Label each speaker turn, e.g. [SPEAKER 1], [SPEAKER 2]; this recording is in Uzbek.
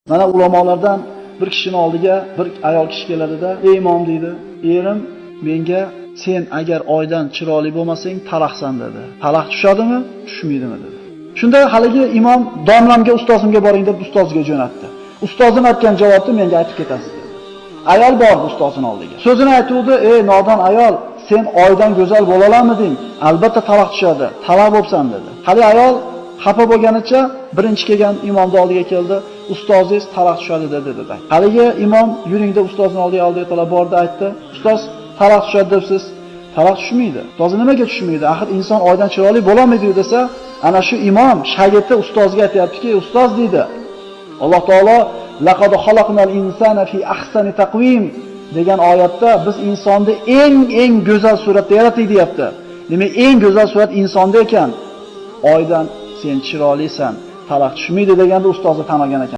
[SPEAKER 1] Mana ulamolardan bir kishining oldiga bir ayol kishi keladida, "Ey imom," deydi, "Erim menga sen agar oydan chiroyli bo'lmasang, talaqsan" dedi. Talaq tushadimi, tushmaydimi dedi. Shunda haligi imom "Domlamga, ustozimga boring" deb ustoziga jo'natdi. Ustozim aytgan javobni menga aytib ketasiz dedi. Ayol bordi ustozining oldiga. So'zini aytuvdi: "Ey nodon ayol, sen oydan go'zal bo'la olamiding? Albatta talaq tushadi. Talaq bo'lsan" dedi. Hali ayol xafa bo'lganicha birinchi kelgan imomning oldiga keldi. "Ustozingiz talaq tushadi" dedi. Haligi imom "Yuring" deb ustozning oldiga talab bordi, aytdi: "Ustoz, talaq tushadi debsiz. Talaq tushmaydi. Ustoz nimaga tushmaydi? Axir inson oydan chiroyli bo'la olmaydi" desa, ana shu imom shogirdi ustozga aytayaptiki: "Ustoz," deydi, Alloh taolo "Laqad xalaqnal insana fi ahsani taqvim" degan oyatda biz insonni eng go'zal suratda yaratdik deyapti. Demak, eng go'zal surat insonda ekan, oydan sen chiroylisan, talaq tushmaydi deganda ustozni tamagan ekan.